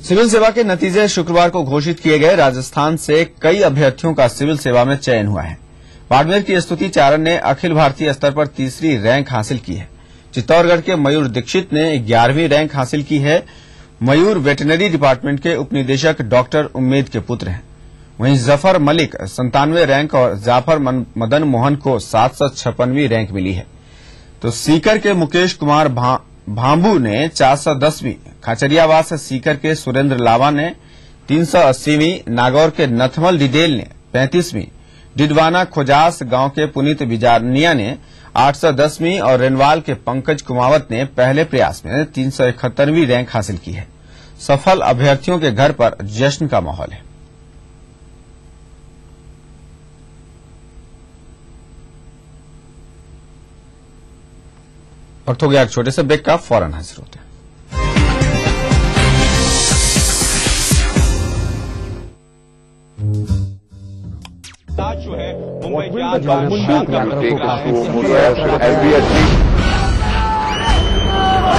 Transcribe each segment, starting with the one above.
Civil सेवा के नतीजे शुक्रवार को घोषित किए गए। राजस्थान से कई अभ्यर्थियों का सिविल सेवा में चयन हुआ है। बाड़मेर की स्तुति चारण ने अखिल भारतीय स्तर पर तीसरी रैंक हासिल की है। चित्तौड़गढ़ के मयूर दीक्षित ने 11वीं रैंक हासिल की है। मयूर वेटरनरी डिपार्टमेंट के उपनिदेशक डॉक्टर उम्मेद के पुत्र हैं। वहीं जफर मलिक 97 रैंक और जाफर मदन मोहन को 756वीं रैंक मिली है। तो सीकर के मुकेश कुमार भांबू ने 410वीं, खाचरियावास सीकर के सुरेंद्र लावा ने 380वीं, नागौर के नथमल डिडेल ने 35वीं, डिडवाना खोजास गांव के पुनीत बिजारनिया ने 810वीं और रेनवाल के पंकज कुमावत ने पहले प्रयास में 371वीं रैंक हासिल की है। सफल अभ्यर्थियों के घर पर जश्न का माहौल है। वक्त हो गया एक छोटे से ब्रेक का, फौरन हाजिर होते हैं।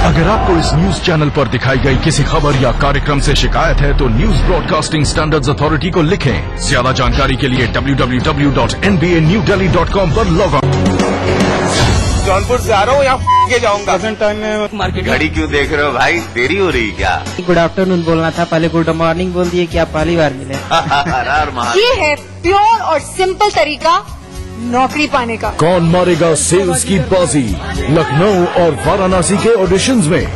अगर आपको इस न्यूज चैनल पर दिखाई गई किसी खबर या कार्यक्रम से शिकायत है तो न्यूज ब्रॉडकास्टिंग स्टैंडर्ड्स अथॉरिटी को लिखें। ज्यादा जानकारी के लिए www.nbanewdelhi.com पर लॉग ऑन। जौनपुर से आ रहा हूँ, यहाँ के जाऊंगा। टाइम में मार्केट घड़ी क्यों देख रहे हो भाई, देरी हो रही क्या? गुड आफ्टरनून बोलना था, पहले गुड मॉर्निंग बोल दिए कि आप पहली बार मिले। ये है प्योर और सिंपल तरीका नौकरी पाने का। कौन मारेगा सेल्स की बाजी? लखनऊ और वाराणसी के ऑडिशंस में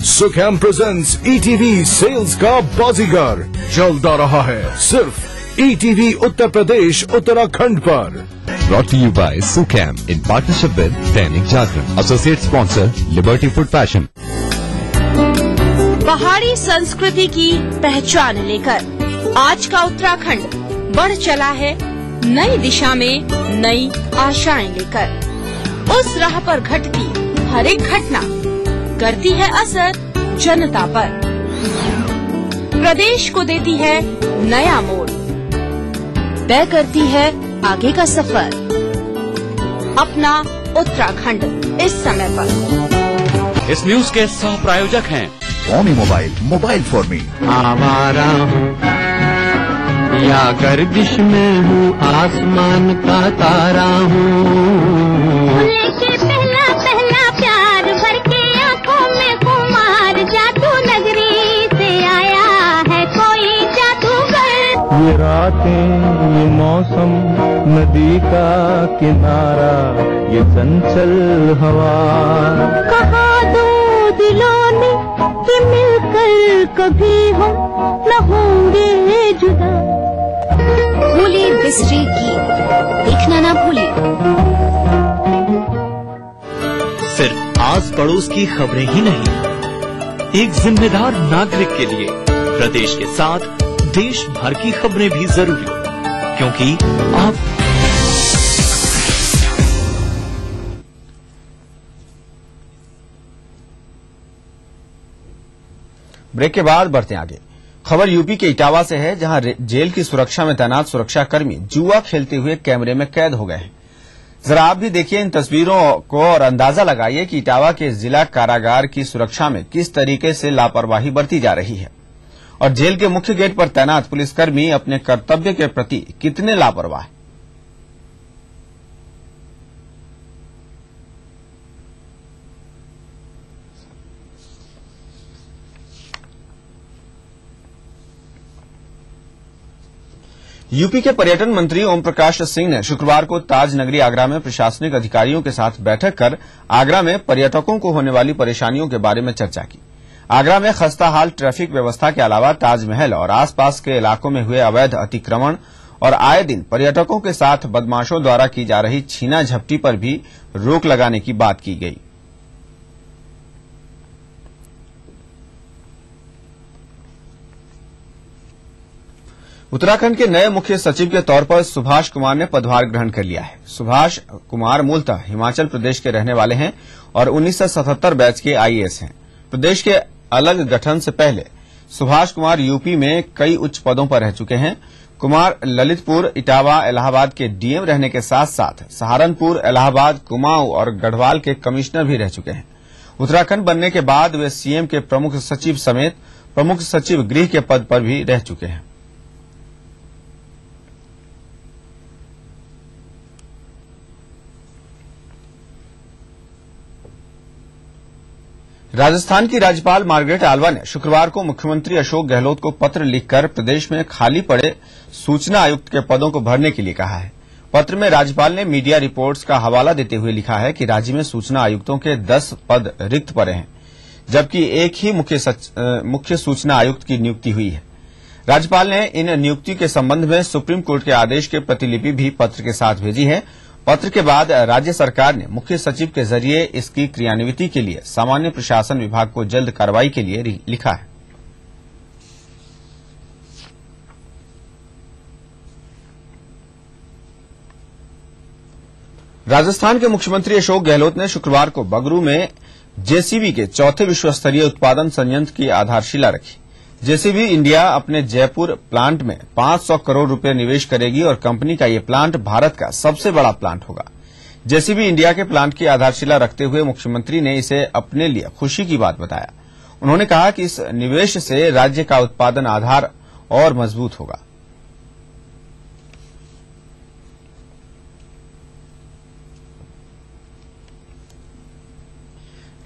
सुखैम प्रेजेंट्स ईटीवी सेल्स का बाजीगर जल्द आ रहा है सिर्फ ईटीवी उत्तर प्रदेश उत्तराखंड पर। Brought to you by Sukham in partnership with Dainik Jagran. Associate sponsor Liberty Food Fashion. पहाड़ी संस्कृति की पहचान लेकर आज का उत्तराखंड बढ़ चला है नई दिशा में नई आशाएं लेकर। उस राह पर घटती हर एक घटना करती है असर जनता पर, प्रदेश को देती है नया मोड़, तय करती है आगे का सफर। अपना उत्तराखंड इस समय पर। इस न्यूज के सह प्रायोजक हैं Omi Mobile, mobile for me. आवारा हूँ या गर्दिश में हूँ, आसमान का तारा हूँ। लेके पहला पहला प्यार भर के आँखों में कुमार, जादू नगरी से आया है कोई जादूगर। ये रातें, ये मौसम, नदी का किनारा, ये चंचल हवा। कहा दो दिलों ने कि मिलकर कभी हम न होंगे जुदा। भूली बिसरी गीत देखना ना भूलिए। सिर्फ आस पड़ोस की खबरें ही नहीं, एक जिम्मेदार नागरिक के लिए प्रदेश के साथ देश भर की खबरें भी जरूरी, क्योंकि आप ब्रेक के बाद बढ़ते आगे। खबर यूपी के इटावा से है, जहां जेल की सुरक्षा में तैनात सुरक्षाकर्मी जुआ खेलते हुए कैमरे में कैद हो गए हैं। जरा आप भी देखिए इन तस्वीरों को और अंदाजा लगाइए कि इटावा के जिला कारागार की सुरक्षा में किस तरीके से लापरवाही बरती जा रही है और जेल के मुख्य गेट पर तैनात पुलिसकर्मी अपने कर्तव्य के प्रति कितने लापरवाह। यूपी के पर्यटन मंत्री ओम प्रकाश सिंह ने शुक्रवार को ताज नगरी आगरा में प्रशासनिक अधिकारियों के साथ बैठक कर आगरा में पर्यटकों को होने वाली परेशानियों के बारे में चर्चा की। आगरा में खस्ताहाल ट्रैफिक व्यवस्था के अलावा ताजमहल और आसपास के इलाकों में हुए अवैध अतिक्रमण और आए दिन पर्यटकों के साथ बदमाशों द्वारा की जा रही छीना झपटी पर भी रोक लगाने की बात की गई। उत्तराखंड के नए मुख्य सचिव के तौर पर सुभाष कुमार ने पदभार ग्रहण कर लिया है। सुभाष कुमार मूलतः हिमाचल प्रदेश के रहने वाले हैं और 1977 बैच के आईएएस हैं। प्रदेश के अलग गठन से पहले सुभाष कुमार यूपी में कई उच्च पदों पर रह चुके हैं। कुमार ललितपुर, इटावा, इलाहाबाद के डीएम रहने के साथ साथ सहारनपुर, इलाहाबाद, कुमाऊं और गढ़वाल के कमिश्नर भी रह चुके हैं। उत्तराखंड बनने के बाद वे सीएम के प्रमुख सचिव समेत प्रमुख सचिव गृह के पद पर भी रह चुके हैं। राजस्थान की राज्यपाल मार्गरेट आल्वा ने शुक्रवार को मुख्यमंत्री अशोक गहलोत को पत्र लिखकर प्रदेश में खाली पड़े सूचना आयुक्त के पदों को भरने के लिए कहा है। पत्र में राज्यपाल ने मीडिया रिपोर्ट्स का हवाला देते हुए लिखा है कि राज्य में सूचना आयुक्तों के 10 पद रिक्त पड़े हैं, जबकि एक ही मुख्य सूचना आयुक्त की नियुक्ति हुई है। राज्यपाल ने इन नियुक्ति के संबंध में सुप्रीम कोर्ट के आदेश की प्रतिलिपि भी पत्र के साथ भेजी है। पत्र के बाद राज्य सरकार ने मुख्य सचिव के जरिए इसकी क्रियान्विति के लिए सामान्य प्रशासन विभाग को जल्द कार्रवाई के लिए लिखा है। राजस्थान के मुख्यमंत्री अशोक गहलोत ने शुक्रवार को बगरू में जेसीबी के चौथे विश्वस्तरीय उत्पादन संयंत्र की आधारशिला रखी। जेसीबी इंडिया अपने जयपुर प्लांट में 500 करोड़ रुपए निवेश करेगी और कंपनी का ये प्लांट भारत का सबसे बड़ा प्लांट होगा। जेसीबी इंडिया के प्लांट की आधारशिला रखते हुए मुख्यमंत्री ने इसे अपने लिए खुशी की बात बताया। उन्होंने कहा कि इस निवेश से राज्य का उत्पादन आधार और मजबूत होगा।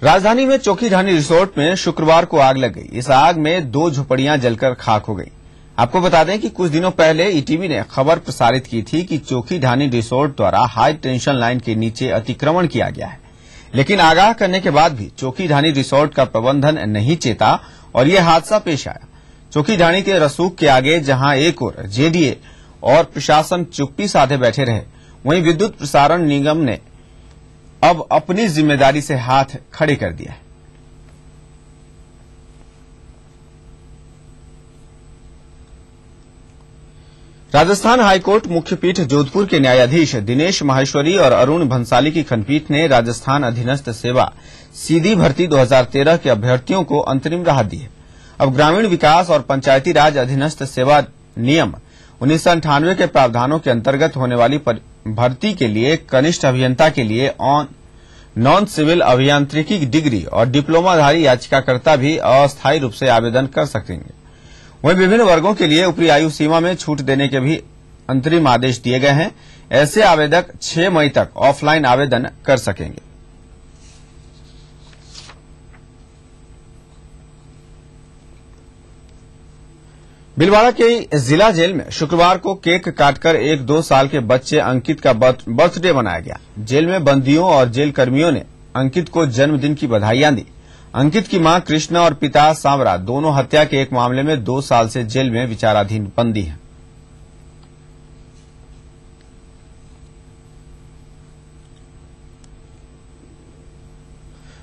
राजधानी में चोखीधानी रिसोर्ट में शुक्रवार को आग लग गई। इस आग में 2 झोपड़ियां जलकर खाक हो गई। आपको बता दें कि कुछ दिनों पहले ईटीवी ने खबर प्रसारित की थी कि चोखीधानी रिसोर्ट द्वारा हाई टेंशन लाइन के नीचे अतिक्रमण किया गया है, लेकिन आगाह करने के बाद भी चोखीधानी रिसोर्ट का प्रबंधन नहीं चेता और यह हादसा पेश आया। चोखीधानी के रसूख के आगे जहां एक ओर जेडीए और प्रशासन चुप्पी साधे बैठे रहे, वहीं विद्युत प्रसारण निगम ने अब अपनी जिम्मेदारी से हाथ खड़े कर दिया है। राजस्थान हाईकोर्ट मुख्य पीठ जोधपुर के न्यायाधीश दिनेश माहेश्वरी और अरुण भंसाली की खंडपीठ ने राजस्थान अधीनस्थ सेवा सीधी भर्ती 2013 के अभ्यर्थियों को अंतरिम राहत दी है। अब ग्रामीण विकास और पंचायती राज अधीनस्थ सेवा नियम 1998 के प्रावधानों के अंतर्गत होने वाली भर्ती के लिए कनिष्ठ अभियंता के लिए नॉन सिविल अभियांत्रिकी डिग्री और डिप्लोमाधारी याचिकाकर्ता भी अस्थायी रूप से आवेदन कर सकेंगे। वहीं विभिन्न वर्गों के लिए ऊपरी आयु सीमा में छूट देने के भी अंतरिम आदेश दिए गए हैं। ऐसे आवेदक 6 मई तक ऑफलाइन आवेदन कर सकेंगे। भीलवाड़ा के जिला जेल में शुक्रवार को केक काटकर एक 2 साल के बच्चे अंकित का बर्थडे मनाया गया। जेल में बंदियों और जेल कर्मियों ने अंकित को जन्मदिन की बधाइयां दी। अंकित की मां कृष्णा और पिता सांवरा दोनों हत्या के एक मामले में 2 साल से जेल में विचाराधीन बंदी हैं।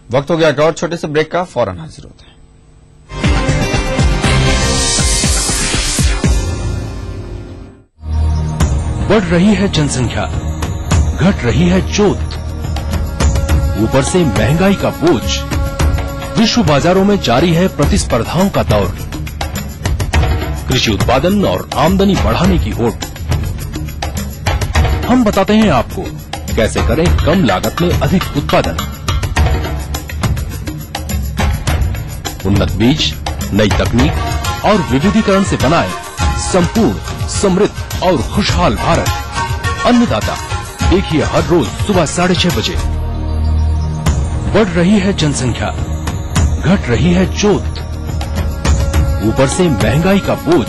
वक्त हो गया एक और छोटे से ब्रेक का, फौरन हाजिर होते हैं। बढ़ रही है जनसंख्या, घट रही है जोत, ऊपर से महंगाई का बोझ, विश्व बाजारों में जारी है प्रतिस्पर्धाओं का दौर, कृषि उत्पादन और आमदनी बढ़ाने की होड़। हम बताते हैं आपको कैसे करें कम लागत में अधिक उत्पादन। उन्नत बीज, नई तकनीक और विविधीकरण से बनाए संपूर्ण, समृद्ध और खुशहाल भारत। अन्नदाता देखिए हर रोज सुबह 6:30 बजे। बढ़ रही है जनसंख्या, घट रही है जोत, ऊपर से महंगाई का बोझ,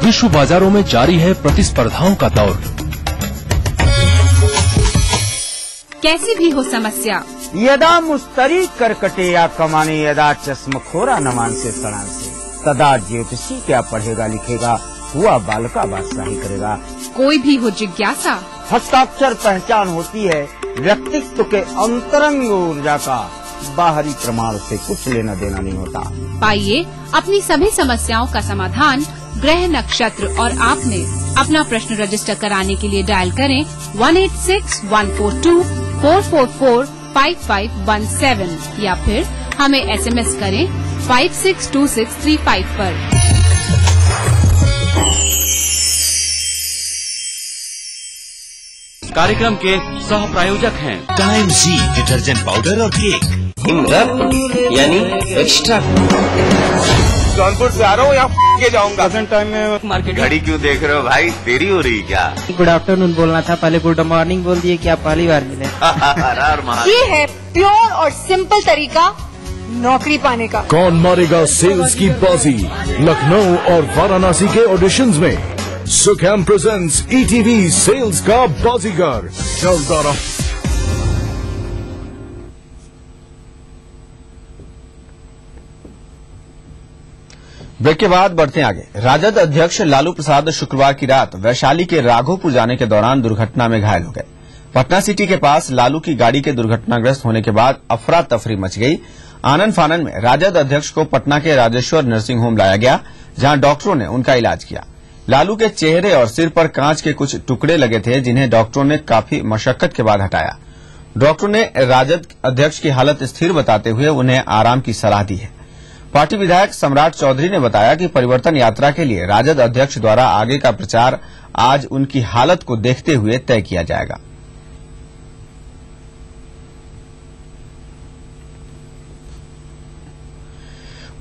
विश्व बाजारों में जारी है प्रतिस्पर्धाओं का दौर। कैसी भी हो समस्या, यदा मुस्तरी करकटे या कमाने, यदा चश्मखोरा नमान से सड़ान से, तदा ज्योतिषी क्या पढ़ेगा लिखेगा, हुआ बालका बादशाही करेगा। कोई भी हो जिज्ञासा, हस्ताक्षर पहचान होती है व्यक्तित्व के अंतरंग ऊर्जा का, बाहरी प्रमाण से कुछ लेना देना नहीं होता। पाइए अपनी सभी समस्याओं का समाधान ग्रह नक्षत्र और आपने अपना प्रश्न रजिस्टर कराने के लिए डायल करें 186142445517 या फिर हमें SMS करें 562635 पर। कार्यक्रम के सह प्रायोजक हैं टाइम जी डिटर्जेंट पाउडर और केक। हिमरत यानी एक्स्ट्रा। जौनपुर से आ रहा हूँ, यहाँ के जाऊंगा। टाइम में मार्केट। घड़ी क्यों देख रहे हो भाई, देरी हो रही क्या? गुड आफ्टरनून बोलना था, पहले गुड मॉर्निंग बोल दिए कि आप पहली बार मिले। ये है प्योर और सिंपल तरीका नौकरी पाने का। कौन मारेगा सेल्स की बाजी? लखनऊ और वाराणसी के ऑडिशंस में सुखैम प्रेजेंट्स ETV सेल्स का बाजीगर। चलता रहा। ब्रेक के बाद बढ़ते हैं आगे। राजद अध्यक्ष लालू प्रसाद शुक्रवार की रात वैशाली के राघोपुर जाने के दौरान दुर्घटना में घायल हो गए। पटना सिटी के पास लालू की गाड़ी के दुर्घटनाग्रस्त होने के बाद अफरा तफरी मच गई। आनन फानन में राजद अध्यक्ष को पटना के राजेश्वर नर्सिंग होम लाया गया, जहां डॉक्टरों ने उनका इलाज किया। लालू के चेहरे और सिर पर कांच के कुछ टुकड़े लगे थे, जिन्हें डॉक्टरों ने काफी मशक्कत के बाद हटाया। डॉक्टरों ने राजद अध्यक्ष की हालत स्थिर बताते हुए उन्हें आराम की सलाह दी है। पार्टी विधायक सम्राट चौधरी ने बताया कि परिवर्तन यात्रा के लिए राजद अध्यक्ष द्वारा आगे का प्रचार आज उनकी हालत को देखते हुए तय किया जाएगा।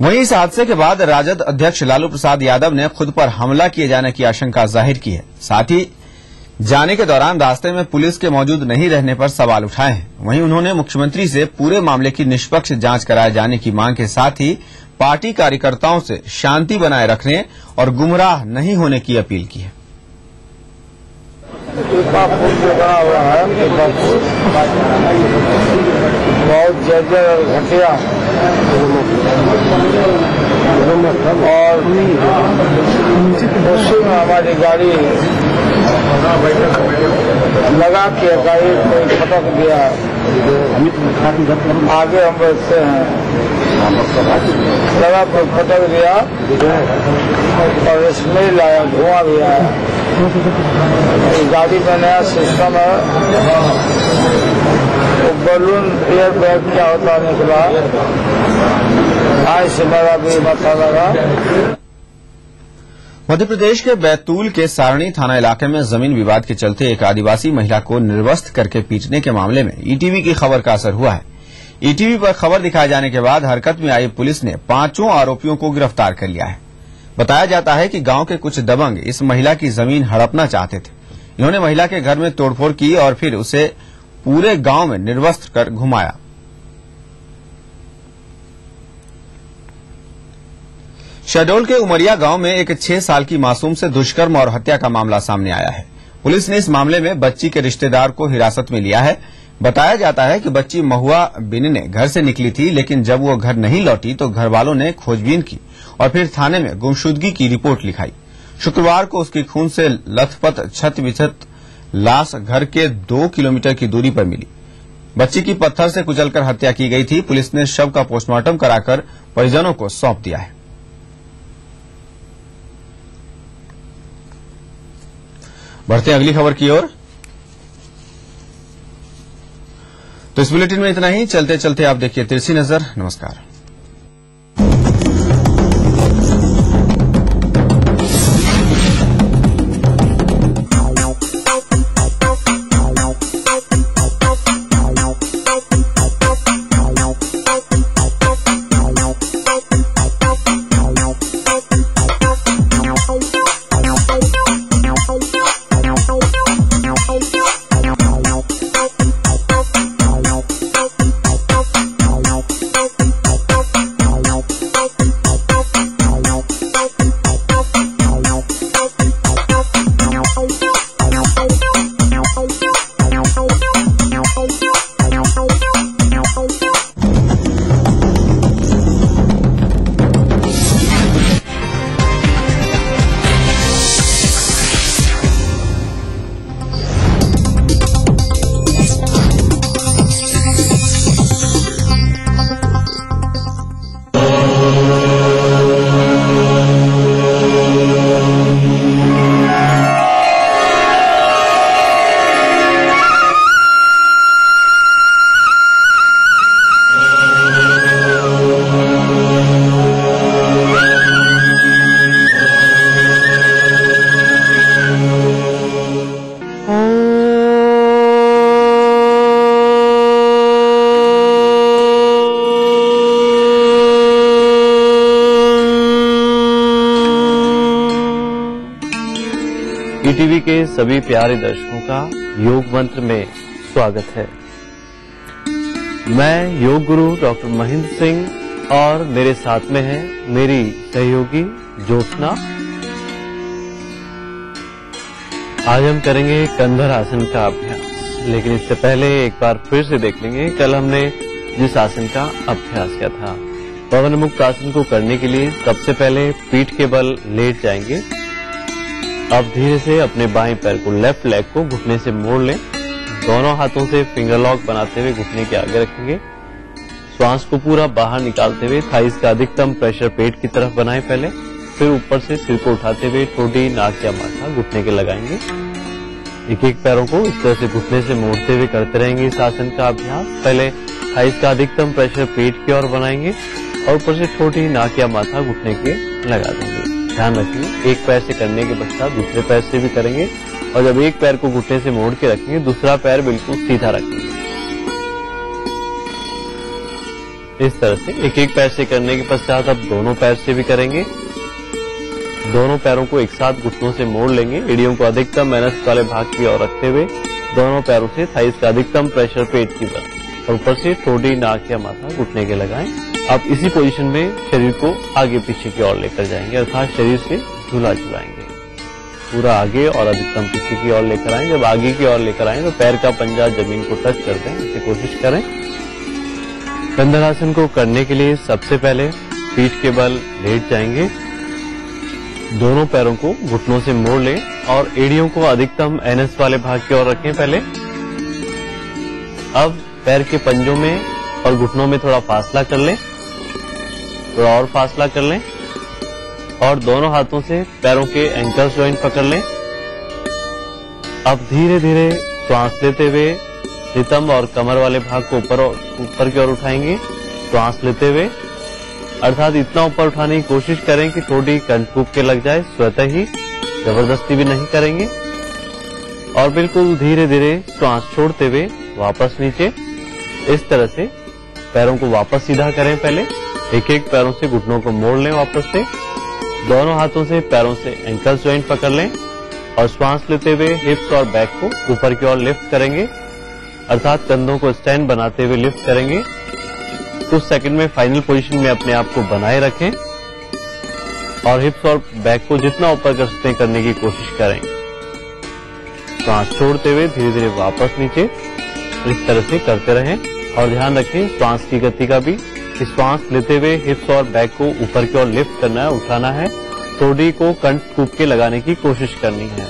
वहीं इस हादसे के बाद राजद अध्यक्ष लालू प्रसाद यादव ने खुद पर हमला किए जाने की आशंका जाहिर की है। साथ ही जाने के दौरान रास्ते में पुलिस के मौजूद नहीं रहने पर सवाल उठाए हैं। वहीं उन्होंने मुख्यमंत्री से पूरे मामले की निष्पक्ष जांच कराए जाने की मांग के साथ ही पार्टी कार्यकर्ताओं से शांति बनाए रखने और गुमराह नहीं होने की अपील की है। बहुत जर्जर और घटिया और उसी में हमारी गाड़ी लगा के गाड़ी कोई फटक गया। आगे हम बैठते हैं, लगा कोई फटक गया और स्मेल आया, धुआं भी आया। गाड़ी में नया सिस्टम है, तो बलून एयर बैग क्या होता निकला, आज से मेरा भी माथा लगा। मध्य प्रदेश के बैतूल के सारणी थाना इलाके में जमीन विवाद के चलते एक आदिवासी महिला को निर्वस्त्र करके पीटने के मामले में ईटीवी की खबर का असर हुआ है। ईटीवी पर खबर दिखाए जाने के बाद हरकत में आई पुलिस ने 5 आरोपियों को गिरफ्तार कर लिया है। बताया जाता है कि गांव के कुछ दबंग इस महिला की जमीन हड़पना चाहते थे। इन्होंने महिला के घर में तोड़फोड़ की और फिर उसे पूरे गांव में निर्वस्त्र कर घुमाया। शहडोल के उमरिया गांव में एक 6 साल की मासूम से दुष्कर्म और हत्या का मामला सामने आया है। पुलिस ने इस मामले में बच्ची के रिश्तेदार को हिरासत में लिया है। बताया जाता है कि बच्ची महुआ बीनने घर से निकली थी, लेकिन जब वो घर नहीं लौटी तो घर वालों ने खोजबीन की और फिर थाने में गुमशुदगी की रिपोर्ट लिखाई। शुक्रवार को उसकी खून से लथपथ छत बिछत लाश घर के 2 किलोमीटर की दूरी पर मिली। बच्ची की पत्थर से कुचलकर हत्या की गई थी। पुलिस ने शव का पोस्टमार्टम कराकर परिजनों को सौंप दिया है। बढ़ते हैं अगली खबर की ओर। तो इस बुलेटिन में इतना ही। चलते चलते आप देखिए तिरछी नजर। नमस्कार। ईटीवी के सभी प्यारे दर्शकों का योग मंत्र में स्वागत है। मैं योग गुरु डॉक्टर महेंद्र सिंह और मेरे साथ में है मेरी सहयोगी ज्योत्सना। आज हम करेंगे कंधर आसन का अभ्यास, लेकिन इससे पहले एक बार फिर से देख लेंगे कल हमने जिस आसन का अभ्यास किया था। पवन मुक्त आसन को करने के लिए सबसे पहले पीठ के बल लेट जाएंगे। अब धीरे से अपने बाएं पैर को, लेफ्ट लेग को घुटने से मोड़ लें। दोनों हाथों से फिंगर लॉक बनाते हुए घुटने के आगे रखेंगे। श्वास को पूरा बाहर निकालते हुए थाइस का अधिकतम प्रेशर पेट की तरफ बनाएं पहले, फिर ऊपर से सिर को उठाते हुए ठोडी, नाक या माथा घुटने के लगाएंगे। एक एक पैरों को इस तरह से घुटने से मोड़ते हुए करते रहेंगे इस आसन का अभ्यास। पहले थाइस का अधिकतम प्रेशर पेट की ओर बनाएंगे और ऊपर से ठोडी, नाक या माथा घुटने के लगा देंगे। ध्यान रखिए एक पैर से करने के पश्चात दूसरे पैर से भी करेंगे, और जब एक पैर को घुटने से मोड़ के रखेंगे दूसरा पैर बिल्कुल सीधा रखेंगे। इस तरह से एक एक पैर से करने के पश्चात अब दोनों पैर से भी करेंगे। दोनों पैरों को एक साथ घुटनों से मोड़ लेंगे। एड़ियों को अधिकतम एनएस वाले भाग की ओर रखते हुए दोनों पैरों से थाइस का अधिकतम प्रेशर पेट की तरफ और ऊपर से ठोडी, नाक या माथा घुटने के लगाएं। अब इसी पोजीशन में शरीर को आगे पीछे की ओर लेकर जाएंगे, अर्थात शरीर से झूला झुलाएंगे। पूरा आगे और अधिकतम पीछे की ओर लेकर आएं। जब आगे की ओर लेकर आएं तो पैर का पंजा जमीन को टच कर दें, इसे कोशिश करें। कंधर आसन को करने के लिए सबसे पहले पीठ के बल लेट जाएंगे। दोनों पैरों को घुटनों से मोड़ लें और एड़ियों को अधिकतम एनएस वाले भाग की ओर रखें पहले। अब पैर के पंजों में और घुटनों में थोड़ा फासला कर लें, थोड़ा और फासला कर लें और दोनों हाथों से पैरों के एंकल जॉइंट पकड़ लें। अब धीरे धीरे श्वास लेते हुए रितम और कमर वाले भाग को ऊपर की ओर उठाएंगे। श्वास लेते हुए, अर्थात इतना ऊपर उठाने की कोशिश करें कि थोड़ी कंठकूप के लग जाए, स्वतः ही, जबरदस्ती भी नहीं करेंगे। और बिल्कुल धीरे धीरे श्वास छोड़ते हुए वापस नीचे। इस तरह से पैरों को वापस सीधा करें। पहले एक एक पैरों से घुटनों को मोड़ लें वापस से। दोनों हाथों से पैरों से एंकल जॉइंट पकड़ लें और श्वास लेते हुए हिप्स और बैक को ऊपर की ओर लिफ्ट करेंगे, अर्थात कंधों को स्टैंड बनाते हुए लिफ्ट करेंगे। कुछ सेकंड में फाइनल पोजीशन में अपने आप को बनाए रखें और हिप्स और बैक को जितना ऊपर कर सकते हैं करने की कोशिश करें। श्वास छोड़ते हुए धीरे धीरे वापस नीचे। इस तरह से करते रहें और ध्यान रखें श्वास की गति का भी। श्वास लेते हुए हिप्स और बैक को ऊपर की ओर लिफ्ट करना है, उठाना है। ठोडी को कंठ कूप के लगाने की कोशिश करनी है,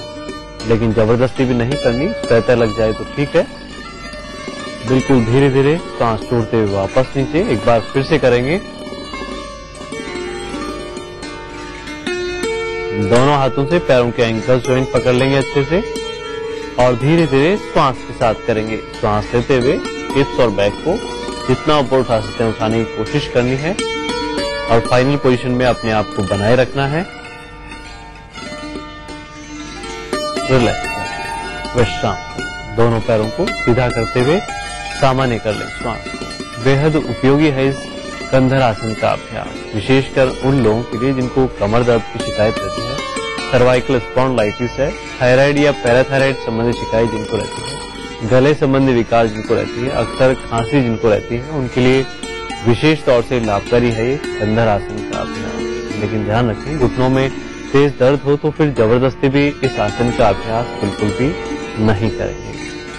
लेकिन जबरदस्ती भी नहीं करनी, स्वतः लग जाए तो ठीक है। बिल्कुल धीरे धीरे श्वास छोड़ते हुए वापस नीचे। एक बार फिर से करेंगे। दोनों हाथों से पैरों के एंकल जॉइंट पकड़ लेंगे अच्छे से और धीरे धीरे श्वास के साथ करेंगे। श्वास लेते हुए हिप्स और बैक को जितना ऊपर उठा सकते हैं उठाने की कोशिश करनी है और फाइनल पोजीशन में अपने आप को बनाए रखना है। रिलैक्स, विश्राम। दोनों पैरों को सीधा करते हुए सामान्य कर लें श्वास को। बेहद उपयोगी है इस कंधर आसन का अभ्यास, विशेषकर उन लोगों के लिए जिनको कमर दर्द की शिकायत रहती है, सर्वाइकल स्पॉन्डिलाइटिस है, थायराइड या पैराथायराइड संबंधी शिकायत जिनको रहती है, गले संबंधी विकार जिनको रहती है, अक्सर खांसी जिनको रहती है, उनके लिए विशेष तौर से लाभकारी है ये कंधर आसन का अभ्यास। लेकिन ध्यान रखें घुटनों में तेज दर्द हो तो फिर जबरदस्ती भी इस आसन का अभ्यास बिल्कुल भी नहीं करेंगे।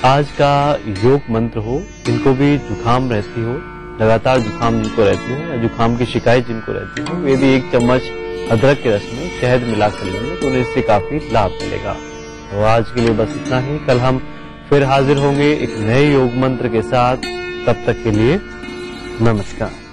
आज का योग मंत्र हो, जिनको भी जुकाम रहती हो, लगातार जुकाम जिनको रहती हो या जुकाम की शिकायत जिनको रहती हो, यदि 1 चम्मच अदरक के रस में शहद मिलाकर लेंगे तो उन्हें इससे काफी लाभ मिलेगा। तो आज के लिए बस इतना ही। कल हम फिर हाजिर होंगे एक नए योग मंत्र के साथ। तब तक के लिए नमस्कार।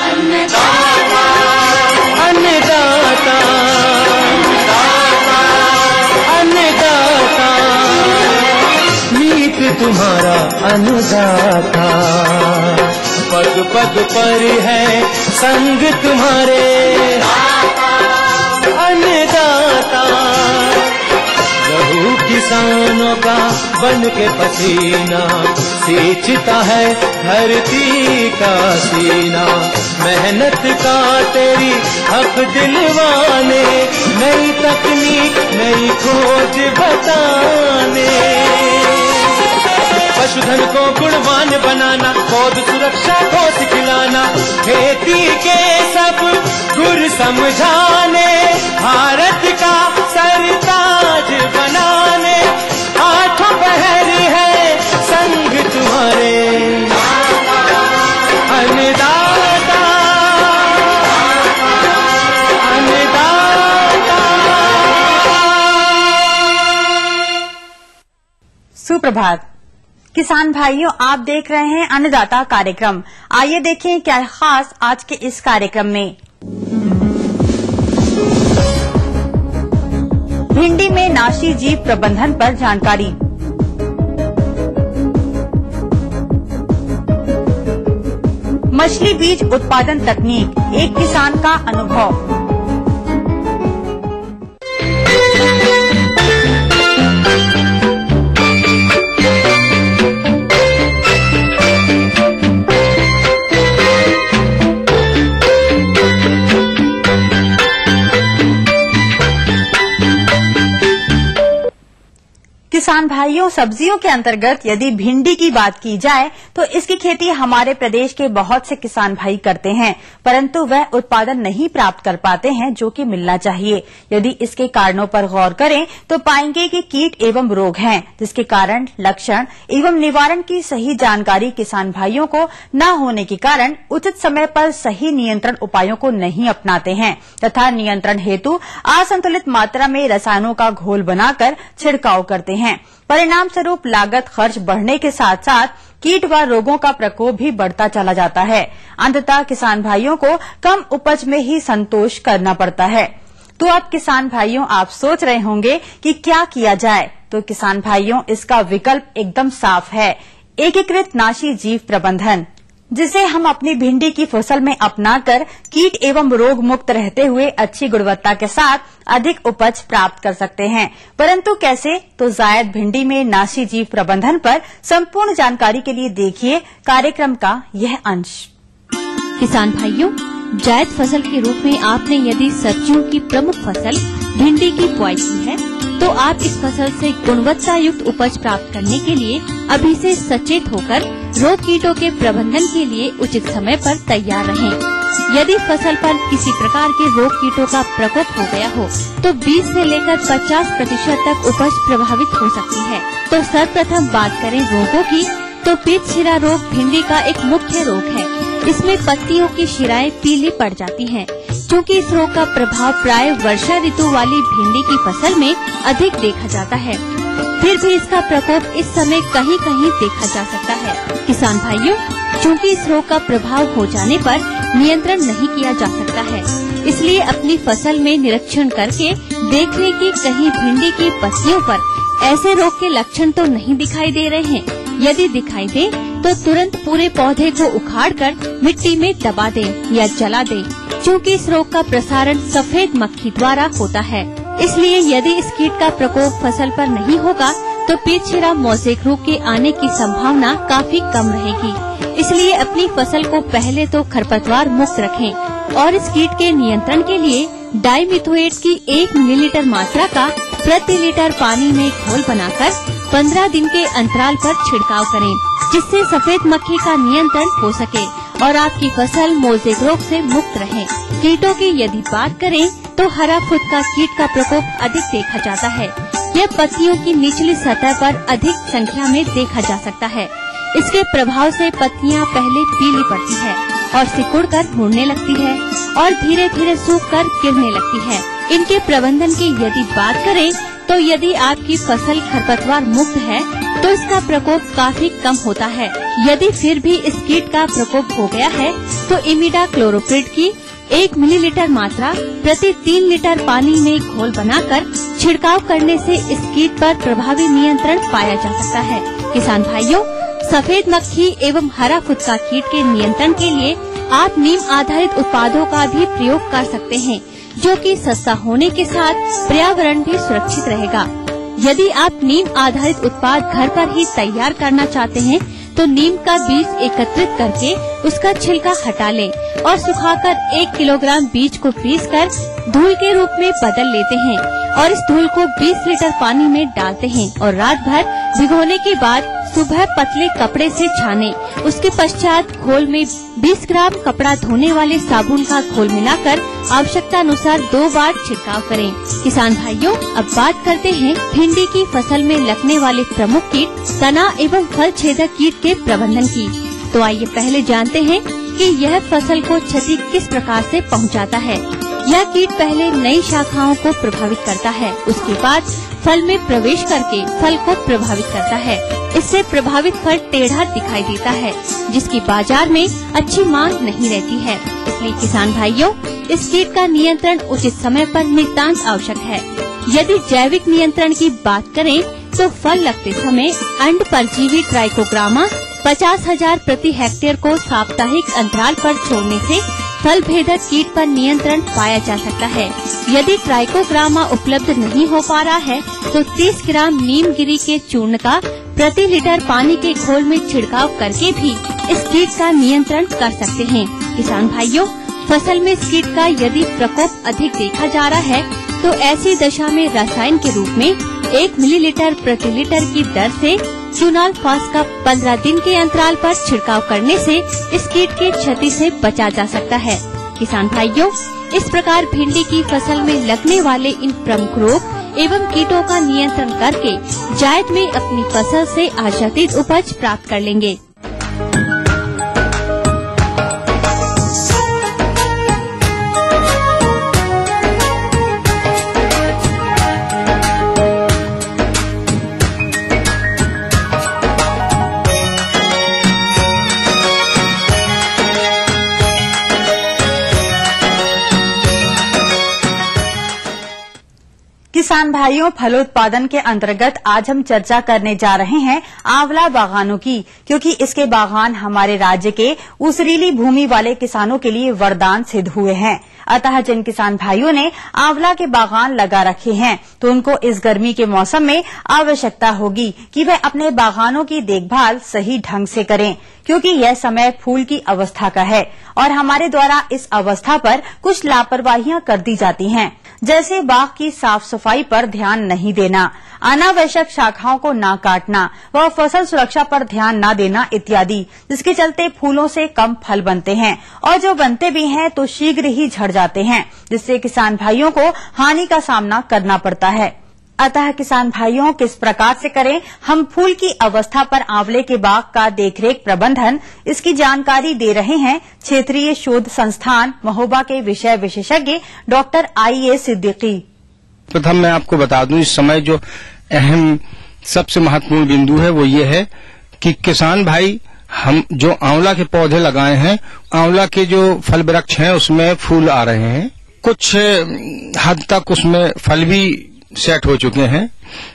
अन्नदाता अन्नदाता। पग पग पर है संग तुम्हारे अन्नदाता। लहू किसानों का बन के पसीना सींचता है धरती का सीना। मेहनत का तेरी हक दिलवाने, नई तकनीक नई खोज बताने। पशुधन को गुणवान बनाना, पौध सुरक्षा को सिखलाना, खेती के सब गुर समझाने, भारत का सरताज बनाने। आठों पहर है संग तुम्हारे अन्नदाता, अन्नदाता। सुप्रभात किसान भाइयों, आप देख रहे हैं अन्नदाता कार्यक्रम। आइए देखें क्या खास आज के इस कार्यक्रम में। भिंडी में नाशी जीव प्रबंधन पर जानकारी। मछली बीज उत्पादन तकनीक, एक किसान का अनुभव। किसान भाइयों, सब्जियों के अंतर्गत यदि भिंडी की बात की जाए तो इसकी खेती हमारे प्रदेश के बहुत से किसान भाई करते हैं, परंतु वह उत्पादन नहीं प्राप्त कर पाते हैं जो कि मिलना चाहिए। यदि इसके कारणों पर गौर करें तो पाएंगे कि कीट एवं रोग हैं, जिसके कारण लक्षण एवं निवारण की सही जानकारी किसान भाइयों को न होने के कारण उचित समय पर सही नियंत्रण उपायों को नहीं अपनाते हैं तथा नियंत्रण हेतु असंतुलित मात्रा में रसायनों का घोल बनाकर छिड़काव करते हैं। परिणाम स्वरूप लागत खर्च बढ़ने के साथ साथ कीट व रोगों का प्रकोप भी बढ़ता चला जाता है। अंततः किसान भाइयों को कम उपज में ही संतोष करना पड़ता है। तो अब किसान भाइयों, आप सोच रहे होंगे कि क्या किया जाए। तो किसान भाइयों, इसका विकल्प एकदम साफ है, एकीकृत नाशी जीव प्रबंधन, जिसे हम अपनी भिंडी की फसल में अपनाकर कीट एवं रोग मुक्त रहते हुए अच्छी गुणवत्ता के साथ अधिक उपज प्राप्त कर सकते हैं। परंतु कैसे? तो जायद भिंडी में नाशी जीव प्रबंधन पर संपूर्ण जानकारी के लिए देखिए कार्यक्रम का यह अंश। किसान भाइयों, जायद फसल के रूप में आपने यदि सब्जियों की प्रमुख फसल भिंडी की बुआई की है तो आप इस फसल से गुणवत्ता युक्त उपज प्राप्त करने के लिए अभी से सचेत होकर रोग कीटों के प्रबंधन के लिए उचित समय पर तैयार रहें। यदि फसल पर किसी प्रकार के रोग कीटों का प्रकोप हो गया हो तो 20 से लेकर 50% तक उपज प्रभावित हो सकती है। तो सर्वप्रथम बात करें रोगों की, तो पीत शिरा रोग भिंडी का एक मुख्य रोग है। इसमें पत्तियों की शिराएं पीली पड़ जाती हैं। क्योंकि इस रोग का प्रभाव प्राय वर्षा ऋतु वाली भिंडी की फसल में अधिक देखा जाता है, फिर भी इसका प्रकोप इस समय कहीं कहीं देखा जा सकता है। किसान भाइयों, चूँकि इस रोग का प्रभाव हो जाने पर नियंत्रण नहीं किया जा सकता है, इसलिए अपनी फसल में निरीक्षण करके देख लें कि कहीं भिंडी की पत्तियों पर ऐसे रोग के लक्षण तो नहीं दिखाई दे रहे हैं। यदि दिखाई दे तो तुरंत पूरे पौधे को उखाड़कर मिट्टी में दबा दें या जला दें, क्योंकि इस रोग का प्रसारण सफेद मक्खी द्वारा होता है। इसलिए यदि इस कीट का प्रकोप फसल पर नहीं होगा तो पीत शिरा मोज़ेक रोग के आने की संभावना काफी कम रहेगी। इसलिए अपनी फसल को पहले तो खरपतवार मुक्त रखें और इस कीट के नियंत्रण के लिए डाइमिथोएट की 1 मिलीलीटर मात्रा का प्रति लीटर पानी में घोल बनाकर 15 दिन के अंतराल पर छिड़काव करें, जिससे सफेद मक्खी का नियंत्रण हो सके और आपकी फसल मोज़ेक रोग से मुक्त रहे। कीटों की यदि बात करें तो हरा खुद का कीट का प्रकोप अधिक देखा जाता है। यह पत्तियों की निचली सतह पर अधिक संख्या में देखा जा सकता है। इसके प्रभाव से पत्तियां पहले पीली पड़ती है और सिकुड़कर मुड़ने लगती है और धीरे धीरे सूखकर गिरने लगती है। इनके प्रबंधन की यदि बात करें तो यदि आपकी फसल खरपतवार मुक्त है तो इसका प्रकोप काफी कम होता है। यदि फिर भी इस कीट का प्रकोप हो गया है तो इमिडाक्लोप्रिड की 1 मिलीलीटर मात्रा प्रति 3 लीटर पानी में घोल बनाकर छिड़काव करने से इस कीट पर प्रभावी नियंत्रण पाया जा सकता है। किसान भाइयों, सफेद मक्खी एवं हरा फुदका कीट के नियंत्रण के लिए आप नीम आधारित उत्पादों का भी प्रयोग कर सकते हैं, जो कि सस्ता होने के साथ पर्यावरण भी सुरक्षित रहेगा। यदि आप नीम आधारित उत्पाद घर पर ही तैयार करना चाहते हैं तो नीम का बीज एकत्रित करके उसका छिलका हटा लें और सुखाकर 1 किलोग्राम बीज को पीसकर धूल के रूप में बदल लेते हैं और इस धूल को 20 लीटर पानी में डालते हैं और रात भर भिगोने के बाद सुबह पतले कपड़े से छानें। उसके पश्चात घोल में 20 ग्राम कपड़ा धोने वाले साबुन का घोल मिलाकर आवश्यकता अनुसार 2 बार छिड़काव करें। किसान भाइयों, अब बात करते हैं भिंडी की फसल में लगने वाले प्रमुख कीट तना एवं फल छेदक कीट के प्रबंधन की। तो आइए पहले जानते हैं कि यह फसल को क्षति किस प्रकार से पहुंचाता है। यह कीट पहले नई शाखाओं को प्रभावित करता है, उसके बाद फल में प्रवेश करके फल को प्रभावित करता है। इससे प्रभावित फल टेढ़ा दिखाई देता है, जिसकी बाजार में अच्छी मांग नहीं रहती है। इसलिए किसान भाइयों, इस कीट का नियंत्रण उचित समय पर नितांत आवश्यक है। यदि जैविक नियंत्रण की बात करें तो फल लगते समय अंड परजीवी ट्राइकोग्रामा 50,000 प्रति हेक्टेयर को साप्ताहिक अंतराल पर छोड़ने से फल भेदक कीट पर नियंत्रण पाया जा सकता है। यदि ट्राइकोग्रामा उपलब्ध नहीं हो पा रहा है तो 30 ग्राम नीमगिरी के चूर्ण का प्रति लीटर पानी के घोल में छिड़काव करके भी इस कीट का नियंत्रण कर सकते हैं। किसान भाइयों, फसल में इस कीट का यदि प्रकोप अधिक देखा जा रहा है तो ऐसी दशा में रसायन के रूप में 1 मिलीलीटर प्रति लीटर की दर से क्यूनाल फास का 15 दिन के अंतराल पर छिड़काव करने से इस कीट के क्षति से बचा जा सकता है। किसान भाइयों, इस प्रकार भिंडी की फसल में लगने वाले इन प्रमुख रोग एवं कीटों का नियंत्रण करके जायद में अपनी फसल से आशातीत उपज प्राप्त कर लेंगे। किसान भाइयों, फलोत्पादन के अंतर्गत आज हम चर्चा करने जा रहे हैं आंवला बागानों की, क्योंकि इसके बागान हमारे राज्य के ऊसरीली भूमि वाले किसानों के लिए वरदान सिद्ध हुए हैं। अतः जिन किसान भाइयों ने आंवला के बागान लगा रखे हैं तो उनको इस गर्मी के मौसम में आवश्यकता होगी कि वह अपने बागानों की देखभाल सही ढंग से करें, क्योंकि यह समय फूल की अवस्था का है और हमारे द्वारा इस अवस्था पर कुछ लापरवाहियां कर दी जाती हैं, जैसे बाग की साफ सफाई पर ध्यान नहीं देना, अनावश्यक शाखाओं को न काटना व फसल सुरक्षा पर ध्यान न देना इत्यादि, जिसके चलते फूलों से कम फल बनते हैं और जो बनते भी हैं तो शीघ्र ही झड़ जाते हैं, जिससे किसान भाइयों को हानि का सामना करना पड़ता है। अतः किसान भाइयों, किस प्रकार से करें हम फूल की अवस्था पर आंवले के बाग का देखरेख प्रबंधन, इसकी जानकारी दे रहे हैं क्षेत्रीय शोध संस्थान महोबा के विषय विशेषज्ञ डॉक्टर I.A. सिद्दीकी। प्रथम मैं आपको बता दूं, इस समय जो अहम सबसे महत्वपूर्ण बिंदु है वो ये है कि किसान भाई हम जो आंवला के पौधे लगाए हैं, आंवला के जो फल वृक्ष हैं उसमें फूल आ रहे हैं, कुछ हद तक उसमें फल भी सेट हो चुके हैं।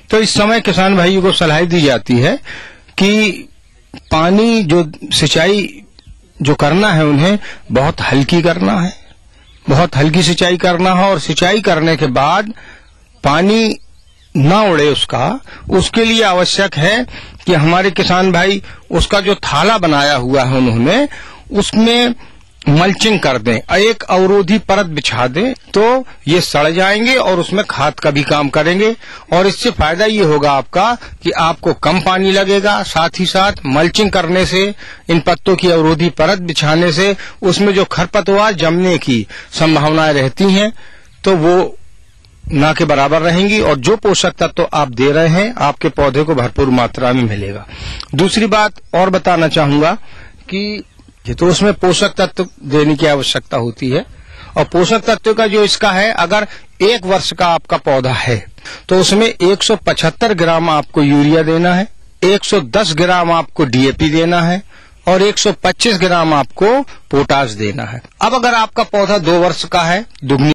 तो इस समय किसान भाइयों को सलाह दी जाती है कि पानी जो सिंचाई जो करना है उन्हें बहुत हल्की करना है, बहुत हल्की सिंचाई करना है और सिंचाई करने के बाद पानी ना उड़े उसके लिए आवश्यक है कि हमारे किसान भाई उसका जो थाला बनाया हुआ है उन्होंने उसमें मल्चिंग कर दें, एक अवरोधी परत बिछा दें, तो ये सड़ जाएंगे और उसमें खाद का भी काम करेंगे और इससे फायदा ये होगा आपका कि आपको कम पानी लगेगा, साथ ही साथ मल्चिंग करने से, इन पत्तों की अवरोधी परत बिछाने से उसमें जो खरपतवार जमने की संभावनाएं रहती हैं तो वो ना के बराबर रहेंगी और जो पोषक तत्व आप दे रहे हैं आपके पौधे को भरपूर मात्रा में मिलेगा। दूसरी बात और बताना चाहूंगा कि तो उसमें पोषक तत्व देने की आवश्यकता होती है और पोषक तत्व का जो इसका है, अगर 1 वर्ष का आपका पौधा है तो उसमें 175 ग्राम आपको यूरिया देना है, 110 ग्राम आपको DAP देना है और 125 ग्राम आपको पोटाश देना है। अब अगर आपका पौधा 2 वर्ष का है, दुगनी